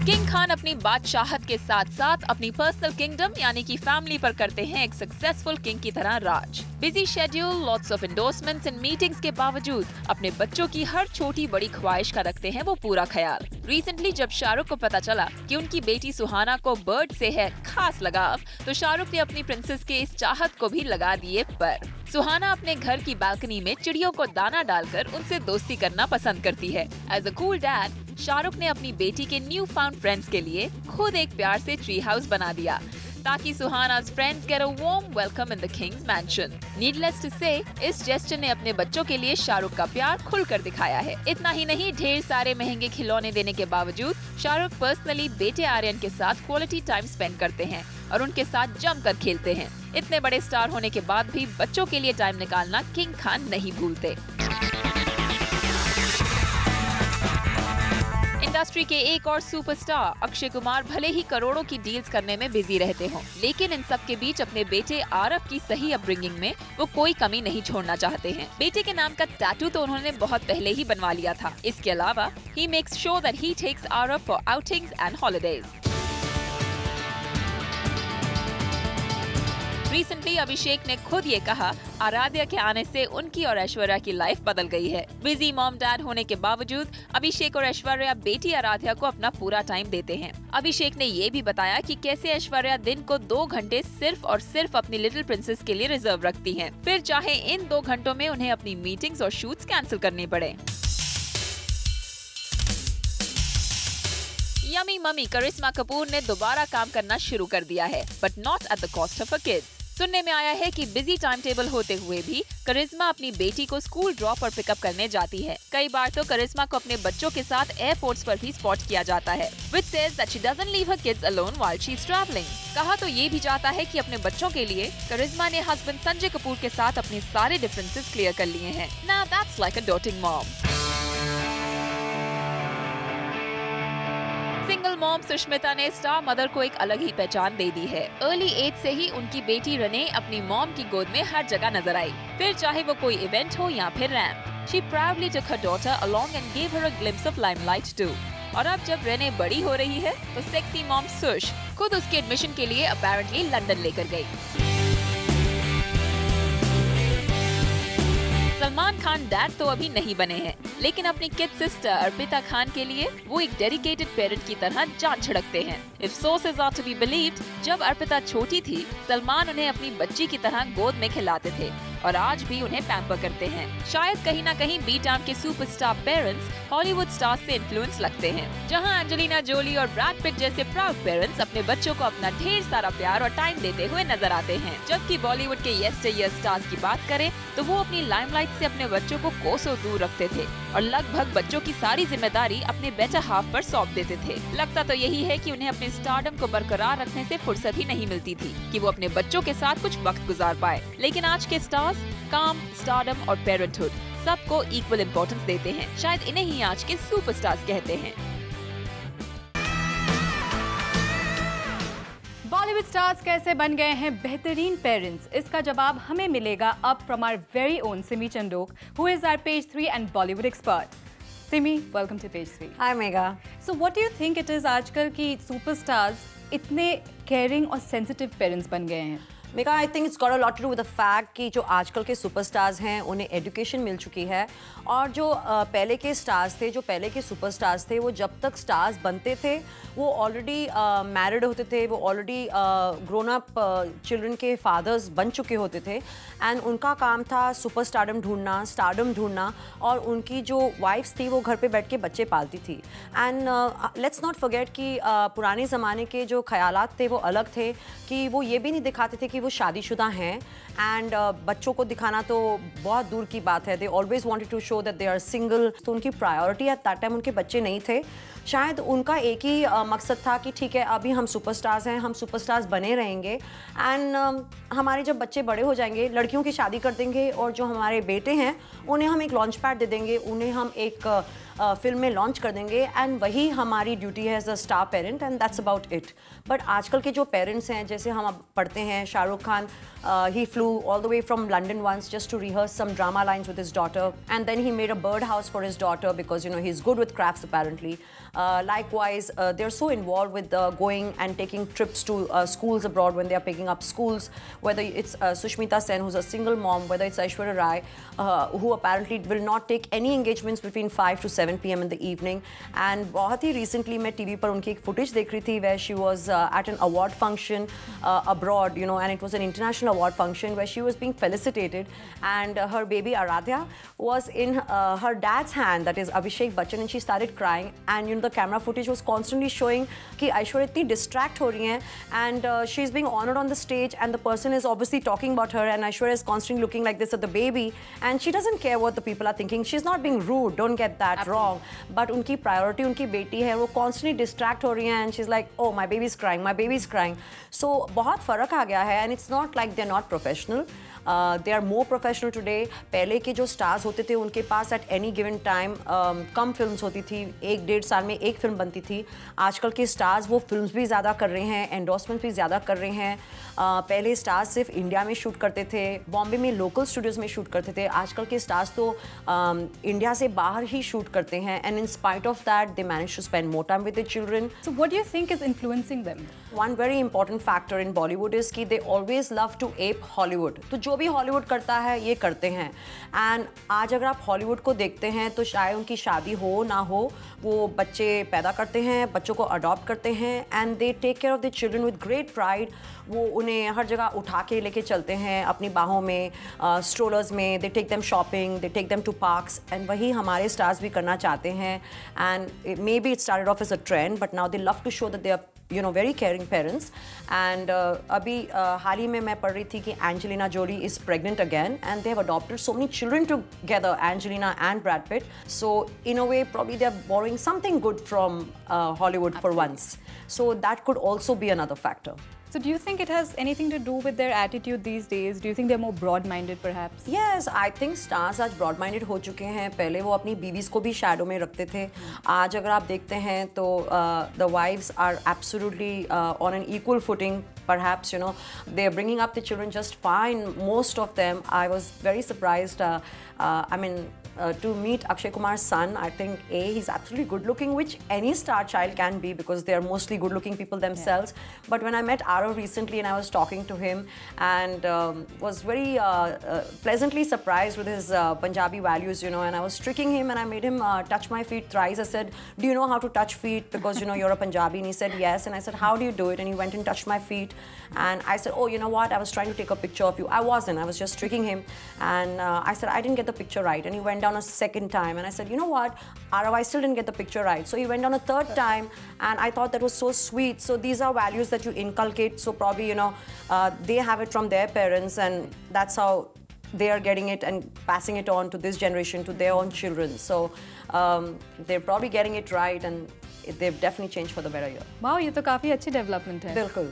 King Khan अपनी बादशाहत के साथ साथ अपनी पर्सनल किंगडम यानी कि फैमिली पर करते हैं एक सक्सेसफुल किंग की तरह राज। Busy schedule, lots of endorsements and meetings के बावजूद अपने बच्चों की हर छोटी बड़ी ख्वाहिश का रखते हैं वो पूरा ख्याल। रिसेंटली जब शाहरुख को पता चला कि उनकी बेटी सुहाना को बर्ड से है खास लगाव, तो शाहरुख ने अपनी प्रिंसेस के इस चाहत को भी लगा दिए पर। सुहाना अपने घर की बालकनी में चिड़ियों को दाना डालकर उनसे दोस्ती करना पसंद करती है। As a cool dad, Shahrukh ने अपनी बेटी के न्यू फाउंड फ्रेंड्स के लिए खुद एक प्यार से ट्री हाउस बना दिया ताकि सुहाना's friends get a warm welcome in the king's mansion. Needless to say, इस जेस्चर ने अपने बच्चों के लिए शाहरुख का प्यार खुलकर दिखाया है। इतना ही नहीं, ढेर सारे महंगे खिलौने देने के बावजूद शाहरुख पर्सनली बेटे आर्यन के साथ क्वालिटी टाइम स्पेंड करते हैं और उनके साथ जमकर खेलते हैं। इतने बड़े स्टार होने के बाद भी बच्चों के लिए टाइम निकालना किंग खान नहीं भूलते। इंडस्ट्री के एक और सुपरस्टार अक्षय कुमार भले ही करोड़ों की डील्स करने में बिजी रहते हों, लेकिन इन सब के बीच अपने बेटे आरव की सही अपब्रिंगिंग में वो कोई कमी नहीं छोड़ना चाहते हैं। बेटे के नाम का टैटू तो उन्होंने बहुत पहले ही बनवा लिया था। इसके अलावा he makes sure that he takes Aarav for outings and holidays. Recently Abhishek ने खुद ये कहा, आराध्या के आने से उनकी और ऐश्वर्या की लाइफ बदल गई है। बिजी मॉम डैड होने के बावजूद अभिषेक और ऐश्वर्या बेटी आराध्या को अपना पूरा टाइम देते हैं। अभिषेक ने ये भी बताया कि कैसे ऐश्वर्या दिन को 2 घंटे सिर्फ और सिर्फ अपनी लिटिल प्रिंसेस के लिए रिजर्व रखती हैं, फिर चाहे इन 2 घंटों में उन्हें अपनी मीटिंग्स और शूट्स कैंसिल करने पड़े। यमी मम्मी करिश्मा कपूर ने दोबारा काम करना शुरू कर दिया है, but not at the cost of a kid. सुनने में आया है कि बिजी टाइम टेबल होते हुए भी करिश्मा अपनी बेटी को स्कूल ड्रॉप और पिकअप करने जाती है। कई बार तो करिश्मा को अपने बच्चों के साथ एयरपोर्ट्स पर भी स्पॉट किया जाता है, which says that she doesn't leave her kids alone while she's traveling। कहा तो ये भी जाता है कि अपने बच्चों के लिए करिश्मा ने हस्बैंड संजय कपूर के साथ अपने सारे डिफरेंसेस क्लियर कर लिए हैं। Now that's like a doting mom। Single mom Sushmita ने स्टार मदर को एक अलग ही पहचान दे दी है। अर्ली एज से ही उनकी बेटी रने अपनी मॉम की गोद में हर जगह नजर आई, फिर चाहे वो कोई इवेंट हो या फिर ramp. She proudly took her daughter along and gave her a glimpse of limelight too। और अब जब रेने बड़ी हो रही है तो सेक्सी मॉम सुश खुद उसके एडमिशन के लिए अपेरेंटली लंदन लेकर गई। सलमान खान डैड तो अभी नहीं बने हैं, लेकिन अपनी किड सिस्टर अर्पिता खान के लिए वो एक डेडिकेटेड पेरेंट की तरह जान छिड़कते हैं। If sources are to be believed, जब अर्पिता छोटी थी, सलमान उन्हें अपनी बच्ची की तरह गोद में खिलाते थे और आज भी उन्हें पैम्पर करते हैं। शायद कहीं ना कहीं बी टाउन के सुपरस्टार पेरेंट्स हॉलीवुड स्टार्स से इन्फ्लुएंस लगते हैं, जहां एंजेलिना जोली और ब्रैड पिट जैसे प्राउड पेरेंट्स अपने बच्चों को अपना ढेर सारा प्यार और टाइम देते हुए नजर आते हैं। जबकि बॉलीवुड के यस्टरईयर स्टार्स की बात करें तो वो अपनी लाइमलाइट से अपने बच्चों को कोसों दूर रखते थे और लगभग बच्चों की सारी जिम्मेदारी अपने बेटर हाफ पर सौंप देते थे। लगता तो यही है कि उन्हें अपने स्टारडम को बरकरार रखने से फुर्सत ही नहीं मिलती थी कि वो अपने बच्चों के साथ कुछ वक्त गुजार पाए। लेकिन आज के स्टार्स काम, स्टारडम और पेरेंटहुड सबको इक्वल इम्पोर्टेंस देते हैं। शायद इन्हें ही आज के सुपरस्टार्स कहते हैं। बॉलीवुड स्टार्स कैसे बन गए हैं बेहतरीन पेरेंट्स? इसका जवाब हमें मिलेगा अब from our very own Simi Chandok, who is our page 3 and Bollywood expert. Simi, welcome to page 3। Hi Megha. So what do you think it is आजकल की सुपरस्टार्स इतने केयरिंग और सेंसिटिव पेरेंट्स बन गए हैं? Megha, I think it's got a lot to do with the fact कि जो आजकल के सुपरस्टार्स हैं उन्हें एजुकेशन मिल चुकी है और जो पहले के स्टार्स थे, जो पहले के सुपरस्टार्स थे, वो जब तक स्टार्स बनते थे वो ऑलरेडी मैरिड होते थे, वो ऑलरेडी ग्रोन अप चिल्ड्रन के फादर्स बन चुके होते थे एंड उनका काम था सुपरस्टारडम ढूंढना, स्टारडम ढूंढना और उनकी जो वाइफ्स थी वो घर पे बैठ के बच्चे पालती थी। एंड लेट्स नॉट फॉरगेट कि पुराने ज़माने के जो ख्यालात थे वो अलग थे कि वो ये भी नहीं दिखाते थे कि वो शादीशुदा हैं एंड बच्चों को दिखाना तो बहुत दूर की बात है। They always wanted to show that they are single. तो उनकी प्रायोरिटी एट दैट टाइम उनके बच्चे नहीं थे। शायद उनका एक ही मकसद था कि ठीक है अभी हम सुपरस्टार्स हैं, हम सुपरस्टार्स बने रहेंगे एंड हमारे जब बच्चे बड़े हो जाएंगे लड़कियों की शादी कर देंगे और जो हमारे बेटे हैं उन्हें हम एक लॉन्च पैड दे देंगे, उन्हें हम एक फिल्म में लॉन्च कर देंगे एंड वही हमारी ड्यूटी है as a star parent and that's about it. But आजकल के जो पेरेंट्स हैं, जैसे हम अब पढ़ते हैं शाहरुख खान ही flu flew all the way from London once just to rehearse some drama lines with his daughter, and then he made a birdhouse for his daughter because, you know, he's good with crafts apparently. Likewise, they're so involved with going and taking trips to schools abroad when they are picking up schools, whether it's Sushmita Sen, who's a single mom, whether it's Aishwarya Rai, who apparently will not take any engagements between 5 to 7 p.m. in the evening. And बहुत ही recently मैं TV पर उनकी एक footage देख रही थी where she was at an award function abroad, you know, and it was an international award function where she was being felicitated, and her baby Aradhya was in her dad's hand, that is Abhishek Bachchan, and she started crying. And you know, the camera footage was constantly showing कि Aishwarya इतनी distract हो रही हैं, and she's being honored on the stage, and the person is obviously talking about her, and Aishwarya is constantly looking like this at the baby, and she doesn't care what the people are thinking. She's not being rude, don't get that wrong, but उनकी priority उनकी बेटी है, वो constantly distract हो रही हैं, and she's like, oh, my baby's crying, my baby's crying. So बहुत फर्क आ गया है, and it's not like they're not professional. They are more professional today. पहले के जो stars होते थे उनके पास at any given time come films होती थी, 1-1.5 साल में एक film बनती थी. आजकल के stars वो films भी ज़्यादा कर रहे हैं, endorsements भी ज़्यादा कर रहे हैं. पहले stars सिर्फ इंडिया में शूट करते थे, बॉम्बे में लोकल स्टूडियोज में शूट करते थे. आजकल के stars तो इंडिया से बाहर ही शूट करते हैं, and in spite of that they manage to spend more time with their children. So what do you think is influencing them? One very important factor in Bollywood is कि they always love to ape Hollywood. तो जो भी Hollywood करता है ये करते हैं. And आज अगर आप Hollywood को देखते हैं तो चाहे उनकी शादी हो ना हो, वो बच्चे पैदा करते हैं, बच्चों को अडॉप्ट करते हैं, and they take care of their children with great pride. वो उन्हें हर जगह उठा के लेके चलते हैं अपनी बाहों में, strollers में, they take them shopping, they take them to parks, and वही हमारे stars भी करना चाहते हैं. And maybe it started off as a trend, but now they love to show that they are, you know, very caring parents. And अभी हाल ही में मैं पढ़ रही थी कि Angelina Jolie is pregnant again, and they have adopted so many children together, Angelina and Brad Pitt. So in a way, probably they are borrowing something good from Hollywood for once. So that could also be another factor. So do you think it has anything to do with their attitude these days? Do you think they're more broad-minded perhaps? Yes, I think stars आज broad-minded हो चुके हैं. पहले वो अपनी बीवीज को भी shadow में रखते थे. आज अगर आप देखते हैं तो the wives are absolutely on an equal footing. Perhaps, you know, they're bringing up the children just fine, most of them. I was very surprised. I mean, to meet Akshay Kumar's son, I think he's absolutely good looking, which any star child can be because they're mostly good looking people themselves. Yeah. But when I met Arav recently and I was talking to him and was very pleasantly surprised with his Punjabi values, you know, and I was tricking him and I made him touch my feet thrice. I said, do you know how to touch feet? Because, you know, you're a Punjabi. And he said, yes. And I said, how do you do it? And he went and touched my feet. And I said, oh, you know what? I was trying to take a picture of you. I wasn't. I was just tricking him. And I said, I didn't get the picture right. And he went down a second time. And I said, you know what? Arav, I still didn't get the picture right. So he went down a third time. And I thought that was so sweet. So these are values that you inculcate. So probably, you know, they have it from their parents. And that's how they are getting it and passing it on to this generation, to their own children. So they're probably getting it right. And they've definitely changed for the better. Wow, ये तो काफी अच्छी development है. बिल्कुल.